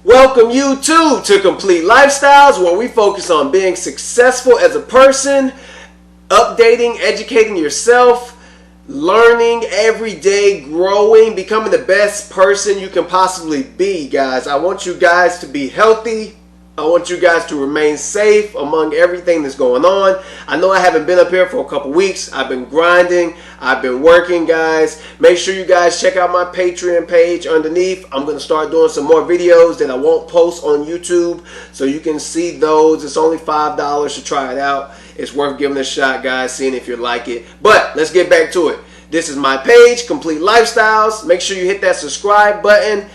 Welcome you to Complete Lifestyles, where we focus on being successful as a person, updating, educating yourself, learning every day, growing, becoming the best person you can possibly be, guys. I want you guys to be healthy. I want you guys to remain safe among everything that's going on. I know I haven't been up here for a couple weeks. I've been grinding. I've been working, guys. Make sure you guys check out my Patreon page underneath. I'm going to start doing some more videos that I won't post on YouTube, so you can see those. It's only $5 to try it out. It's worth giving it a shot, guys, seeing if you like it. But let's get back to it. This is my page, Complete Lifestyles. Make sure you hit that subscribe button.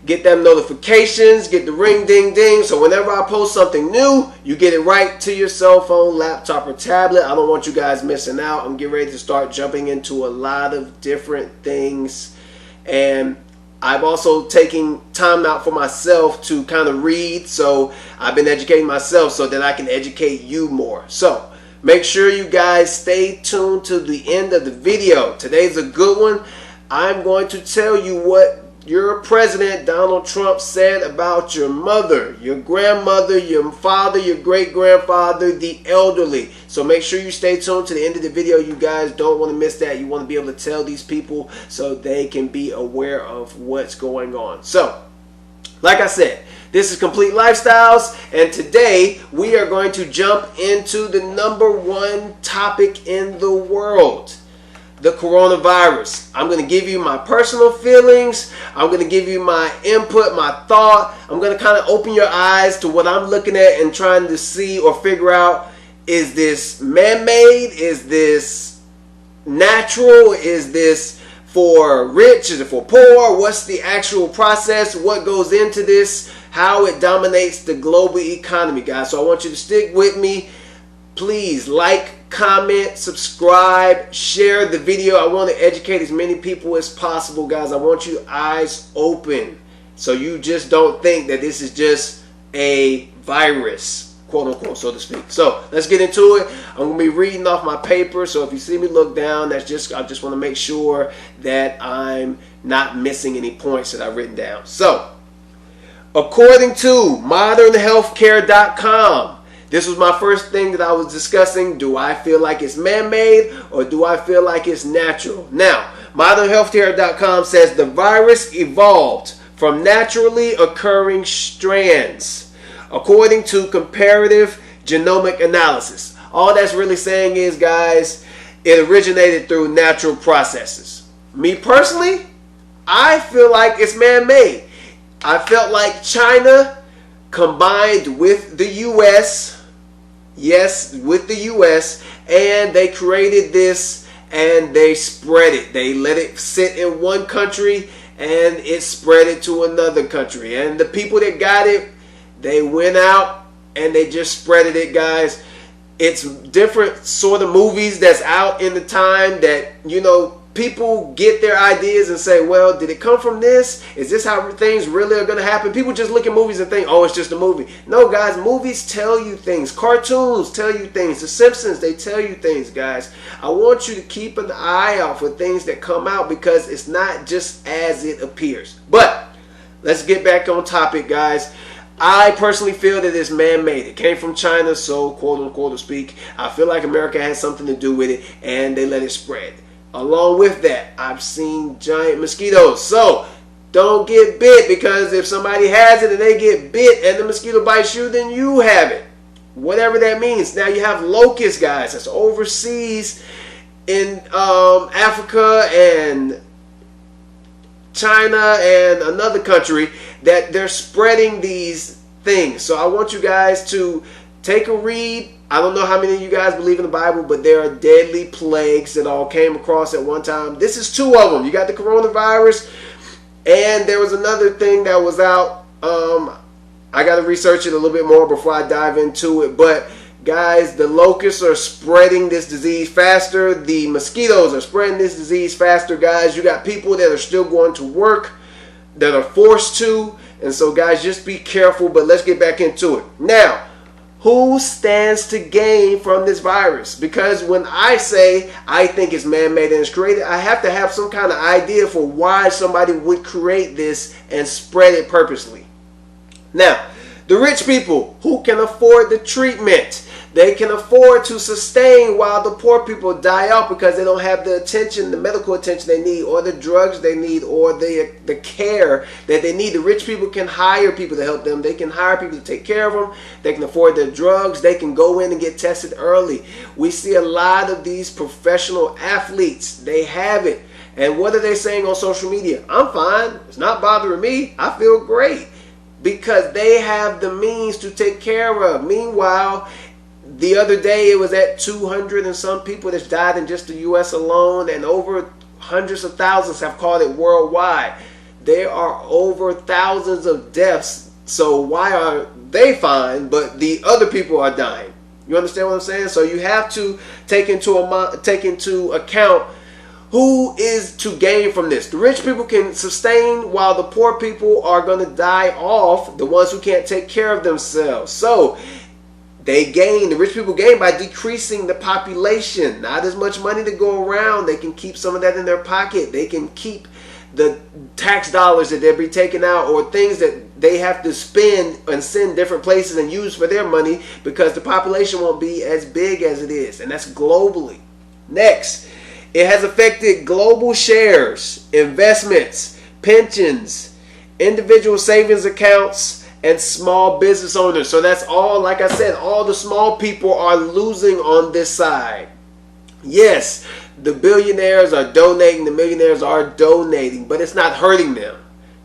Get them notifications, get the ring ding ding, so whenever I post something new, you get it right to your cell phone, laptop, or tablet. I don't want you guys missing out. I'm getting ready to start jumping into a lot of different things. And I've also taken time out for myself to kind of read, so I've been educating myself so that I can educate you more. So make sure you guys stay tuned to the end of the video. Today's a good one. I'm going to tell you what your president, Donald Trump, said about your mother, your grandmother, your father, your great-grandfather, the elderly. So make sure you stay tuned to the end of the video. You guys don't want to miss that. You want to be able to tell these people so they can be aware of what's going on. So, like I said, this is Complete Lifestyles, and today we are going to jump into the #1 topic in the world. The coronavirus. I'm going to give you my personal feelings. I'm going to give you my input, my thought. I'm going to kind of open your eyes to what I'm looking at and trying to see or figure out. Is this man-made? Is this natural? Is this for rich? Is it for poor? What's the actual process? What goes into this? How it dominates the global economy, guys. So I want you to stick with me. Please like, comment, subscribe, share the video. I want to educate as many people as possible, guys. I want you eyes open so you just don't think that this is just a virus, quote unquote, so to speak. So let's get into it. I'm going to be reading off my paper, so if you see me look down, I just want to make sure that I'm not missing any points that I've written down. So, according to modernhealthcare.com, this was my first thing that I was discussing. Do I feel like it's man-made or do I feel like it's natural? Now, modernhealthcare.com says the virus evolved from naturally occurring strands, according to comparative genomic analysis. All that's really saying is, guys, it originated through natural processes. Me personally, I feel like it's man-made. I felt like China combined with the U.S., yes, with the U.S., and they created this and they spread it. They let it sit in one country and it spread it to another country. And the people that got it, they went out and they just spreaded it, guys. It's different sort of movies that's out in the time that, you know, people get their ideas and say, well, did it come from this? Is this how things really are going to happen? People just look at movies and think, oh, it's just a movie. No, guys, movies tell you things. Cartoons tell you things. The Simpsons, they tell you things, guys. I want you to keep an eye out for things that come out because it's not just as it appears. But let's get back on topic, guys. I personally feel that it's man-made. It came from China, so quote unquote to speak. I feel like America has something to do with it and they let it spread. Along with that, I've seen giant mosquitoes. So don't get bit, because if somebody has it and they get bit and the mosquito bites you, then you have it. Whatever that means. Now you have locusts, guys. That's overseas in Africa and China and another country that they're spreading these things. So I want you guys to take a read. I don't know how many of you guys believe in the Bible, but there are deadly plagues that all came across at one time. This is 2 of them. You got the coronavirus, and there was another thing that was out. I got to research it a little bit more before I dive into it. But, guys, the locusts are spreading this disease faster. The mosquitoes are spreading this disease faster, guys. You got people that are still going to work, that are forced to. And so, guys, just be careful. But let's get back into it. Now, who stands to gain from this virus? Because when I say I think it's man-made and it's created, I have to have some kind of idea for why somebody would create this and spread it purposely. Now, the rich people who can afford the treatment, they can afford to sustain while the poor people die out because they don't have the attention, the medical attention they need, or the drugs they need, or the care that they need. The rich people can hire people to help them. They can hire people to take care of them. They can afford their drugs. They can go in and get tested early. We see a lot of these professional athletes. They have it. And what are they saying on social media? I'm fine. It's not bothering me. I feel great. Because they have the means to take care of. Meanwhile, the other day it was at 200 and some people that's died in just the U.S. alone, and over hundreds of thousands have caught it worldwide. There are over thousands of deaths. So why are they fine, but the other people are dying? You understand what I'm saying? So you have to take into account who is to gain from this. The rich people can sustain while the poor people are going to die off, the ones who can't take care of themselves. So they gain, the rich people gain by decreasing the population. Not as much money to go around. They can keep some of that in their pocket. They can keep the tax dollars that they'll be taking out, or things that they have to spend and send different places and use for their money, because the population won't be as big as it is. And that's globally. Next, it has affected global shares, investments, pensions, individual savings accounts, and small business owners. So that's all, like I said, all the small people are losing on this side. Yes, the billionaires are donating, the millionaires are donating, but it's not hurting them.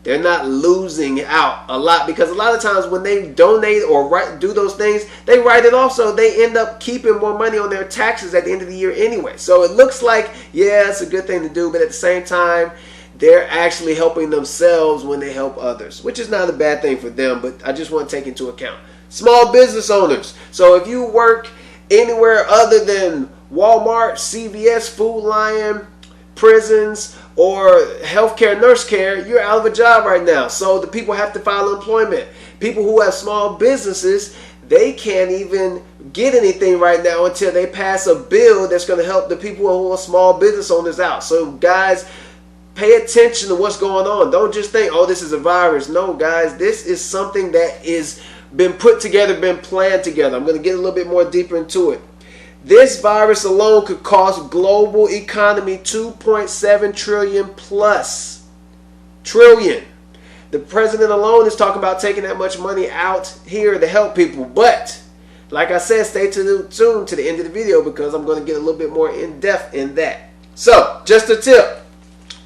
They're not losing out a lot, because a lot of times when they donate or do those things, they write it off, so they end up keeping more money on their taxes at the end of the year anyway. So it looks like, yeah, it's a good thing to do, but at the same time, they're actually helping themselves when they help others, which is not a bad thing for them, but I just want to take into account. Small business owners. So if you work anywhere other than Walmart, CVS, Food Lion, prisons, or healthcare, nurse care, you're out of a job right now. So the people have to file employment. People who have small businesses, they can't even get anything right now until they pass a bill that's going to help the people who are small business owners out. So guys, pay attention to what's going on. Don't just think, oh, this is a virus. No, guys, this is something that is been put together, been planned together. I'm going to get a little bit more deeper into it. This virus alone could cost global economy 2.7 trillion plus. Trillion. The president alone is talking about taking that much money out here to help people. But, like I said, stay tuned to the end of the video, because I'm going to get a little bit more in depth in that. So, just a tip.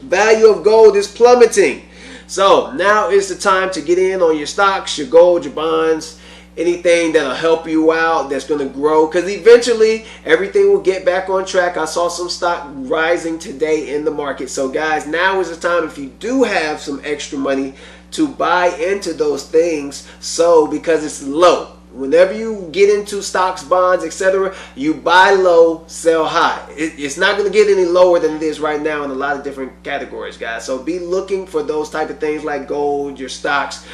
Value of gold is plummeting. So, now is the time to get in on your stocks, your gold, your bonds, anything that'll help you out, that's going to grow, because eventually everything will get back on track. I saw some stock rising today in the market. So guys, now is the time, if you do have some extra money, to buy into those things, so because it's low. Whenever you get into stocks, bonds, etc., you buy low, sell high. It's not going to get any lower than it is right now in a lot of different categories, guys. So be looking for those type of things like gold, your stocks.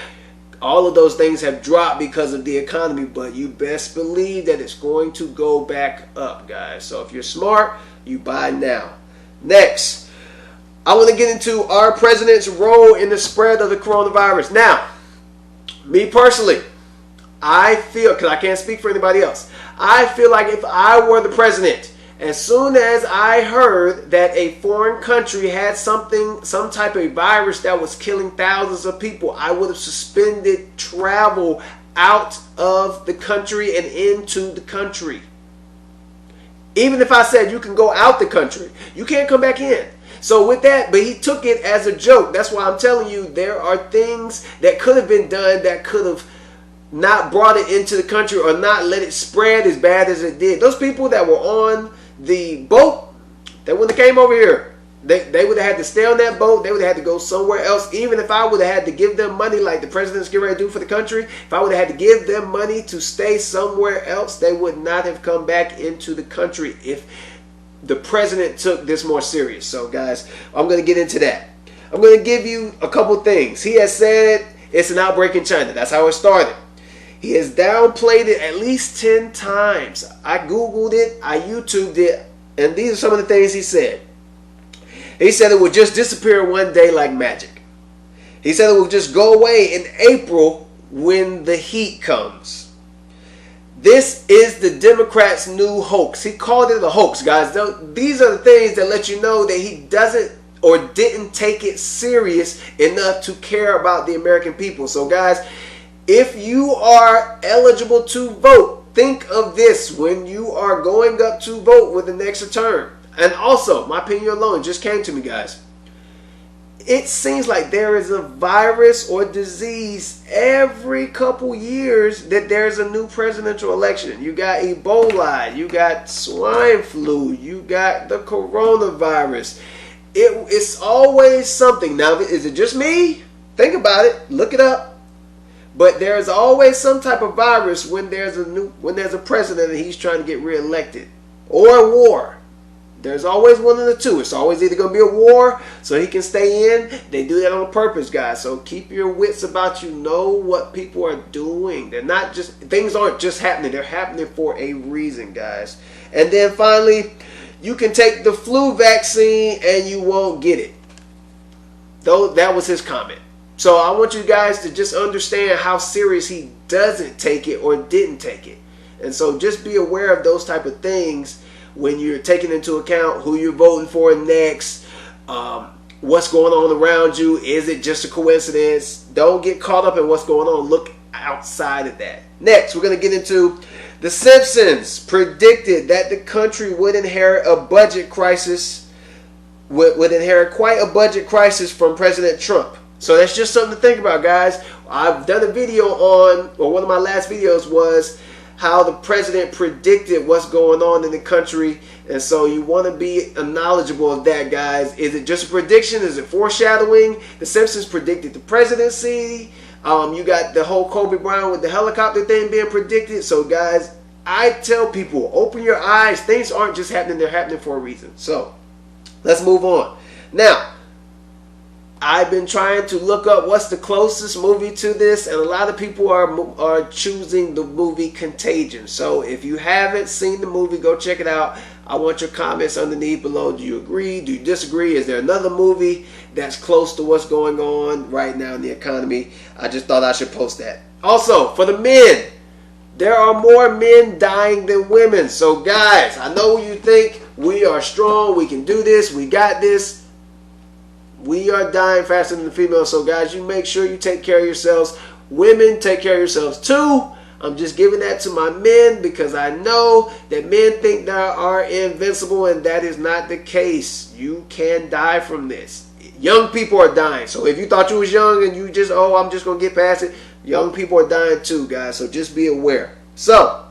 All of those things have dropped because of the economy, but you best believe that it's going to go back up, guys. So if you're smart, you buy now. Next, I want to get into our president's role in the spread of the coronavirus. Now, me personally, I feel, because I can't speak for anybody else, I feel like if I were the president, as soon as I heard that a foreign country had some type of virus that was killing thousands of people, I would have suspended travel out of the country and into the country. Even if I said you can go out the country, you can't come back in. So with that, but he took it as a joke. That's why I'm telling you, there are things that could have been done that could have not brought it into the country, or not let it spread as bad as it did. Those people that were on the boat, they wouldn't have came over here. They would have had to stay on that boat. They would have had to go somewhere else. Even if I would have had to give them money like the president's getting ready to do for the country, if I would have had to give them money to stay somewhere else, they would not have come back into the country if the president took this more serious. So guys, I'm going to get into that. I'm going to give you a couple things. He has said it's an outbreak in China. That's how it started. He has downplayed it at least 10 times. I Googled it, I YouTubed it, and these are some of the things he said. He said it would just disappear one day like magic. He said it would just go away in April when the heat comes. This is the Democrats' new hoax. He called it a hoax, guys. These are the things that let you know that he doesn't or didn't take it serious enough to care about the American people. So, guys, if you are eligible to vote, think of this when you are going up to vote with the next term. And also, my opinion alone just came to me, guys. It seems like there is a virus or disease every couple years that there's a new presidential election. You got Ebola, you got swine flu, you got the coronavirus. It's always something. Now, is it just me? Think about it. Look it up. But there's always some type of virus when there's a president and he's trying to get reelected, or a war. There's always one of the two. It's always either going to be a war so he can stay in. They do that on purpose, guys. So keep your wits about you. Know what people are doing. They're not just, things aren't just happening. They're happening for a reason, guys. And then finally, you can take the flu vaccine and you won't get it. Though that was his comment. So I want you guys to just understand how serious he doesn't take it or didn't take it. And so just be aware of those type of things when you're taking into account who you're voting for next, what's going on around you. Is it just a coincidence? Don't get caught up in what's going on. Look outside of that. Next, we're going to get into the Simpsons predicted that the country would inherit a budget crisis, would inherit quite a budget crisis from President Trump. So that's just something to think about, guys. I've done a video on, or one of my last videos was how the president predicted what's going on in the country. And so you want to be knowledgeable of that, guys. Is it just a prediction? Is it foreshadowing? The Simpsons predicted the presidency. You got the whole Kobe Bryant with the helicopter thing being predicted. So, guys, I tell people, open your eyes. Things aren't just happening. They're happening for a reason. So let's move on. Now, I've been trying to look up what's the closest movie to this, and a lot of people are choosing the movie Contagion. So if you haven't seen the movie, go check it out. I want your comments underneath below. Do you agree? Do you disagree? Is there another movie that's close to what's going on right now in the economy? I just thought I should post that. Also, for the men, there are more men dying than women. So guys, I know you think we are strong, we can do this, we got this. We are dying faster than the females. So guys, you make sure you take care of yourselves. Women, take care of yourselves too. I'm just giving that to my men because I know that men think they are invincible, and that is not the case. You can die from this. Young people are dying. So if you thought you was young and you just, oh, I'm just going to get past it, young people are dying too, guys. So just be aware. So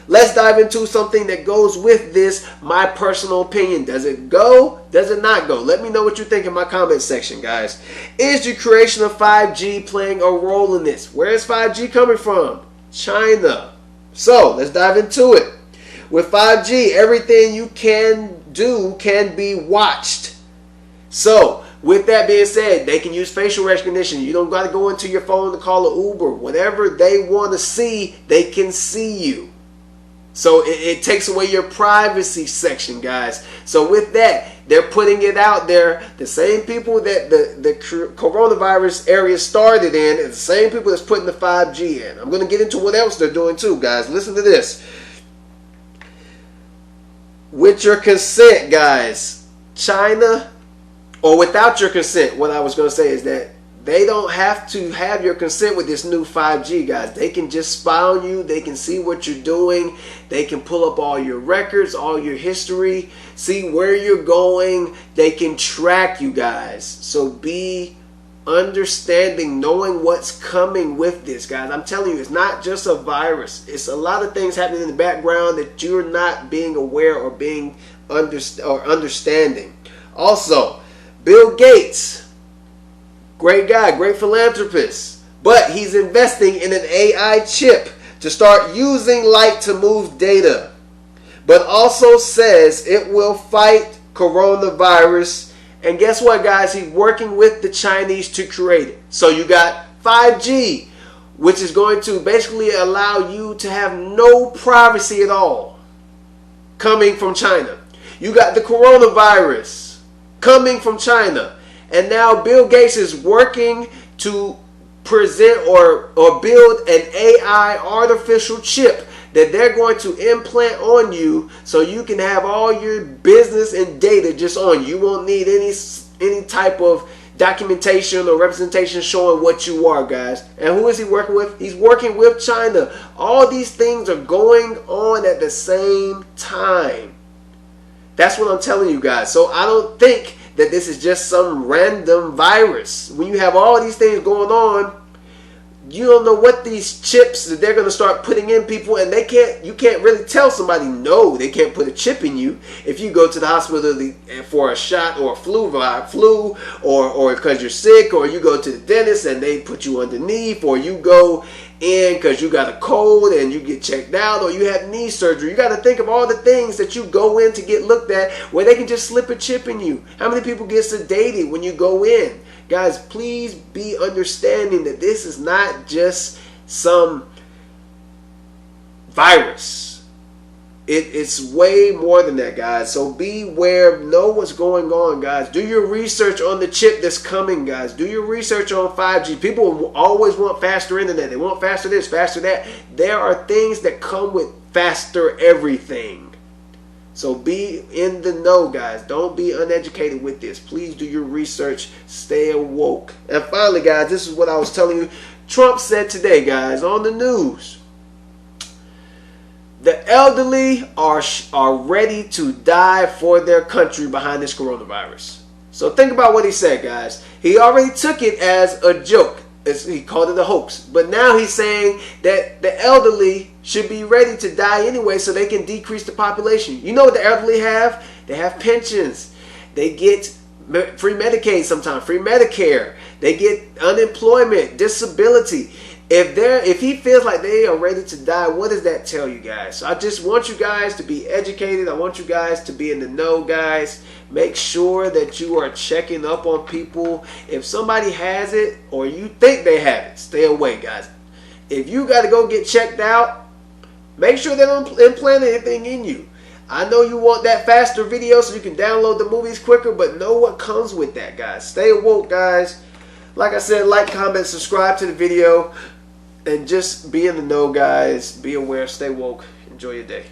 let's dive into something that goes with this, my personal opinion. Does it go? Does it not go? Let me know what you think in my comment section, guys. Is the creation of 5G playing a role in this? Where is 5G coming from? China. So let's dive into it. With 5G, everything you can do can be watched. So with that being said, they can use facial recognition. You don't got to go into your phone to call an Uber. Whatever they want to see, they can see you. So it takes away your privacy section, guys. So with that, they're putting it out there. The same people that the coronavirus area started in is the same people that's putting the 5G in. I'm going to get into what else they're doing too, guys. Listen to this. With your consent, guys, China, or without your consent, what I was going to say is that they don't have to have your consent with this new 5G, guys. They can just spy on you. They can see what you're doing. They can pull up all your records, all your history, see where you're going. They can track you, guys. So be understanding, knowing what's coming with this, guys. I'm telling you, it's not just a virus. It's a lot of things happening in the background that you're not being aware or being understanding. Also, Bill Gates, great guy, great philanthropist, but he's investing in an AI chip to start using light to move data, but also says it will fight coronavirus. And guess what, guys? He's working with the Chinese to create it. So you got 5G, which is going to basically allow you to have no privacy at all, coming from China. You got the coronavirus coming from China. And now Bill Gates is working to present or build an AI artificial chip that they're going to implant on you so you can have all your business and data just on you. You won't need any type of documentation or representation showing what you are, guys. And who is he working with? He's working with China. All these things are going on at the same time. That's what I'm telling you guys. So I don't think that this is just some random virus. When you have all these things going on, you don't know what these chips that they're going to start putting in people, and you can't really tell somebody no, they can't put a chip in you if you go to the hospital for a shot or a flu or because you're sick, or you go to the dentist and they put you underneath, or you go in because you got a cold and you get checked out, or you have knee surgery. You got to think of all the things that you go in to get looked at where they can just slip a chip in you. How many people get sedated when you go in? Guys, please be understanding that this is not just some virus. It's way more than that, guys. So beware. Know what's going on, guys. Do your research on the chip that's coming, guys. Do your research on 5G. People always want faster internet. They want faster this, faster that. There are things that come with faster everything. So be in the know, guys. Don't be uneducated with this. Please do your research. Stay awoke. And finally, guys, this is what I was telling you. Trump said today, guys, on the news, the elderly are ready to die for their country behind this coronavirus. So think about what he said, guys. He already took it as a joke. He called it a hoax. But now he's saying that the elderly should be ready to die anyway so they can decrease the population. You know what the elderly have? They have pensions. They get free Medicaid sometimes, free Medicare. They get unemployment, disability. If he feels like they are ready to die, what does that tell you guys? So I just want you guys to be educated. I want you guys to be in the know, guys. Make sure that you are checking up on people. If somebody has it or you think they have it, stay away, guys. If you got to go get checked out, make sure they don't implant anything in you. I know you want that faster video so you can download the movies quicker, but know what comes with that, guys. Stay awoke, guys. Like I said, like, comment, subscribe to the video. And just be in the know, guys. Be aware. Stay woke. Enjoy your day.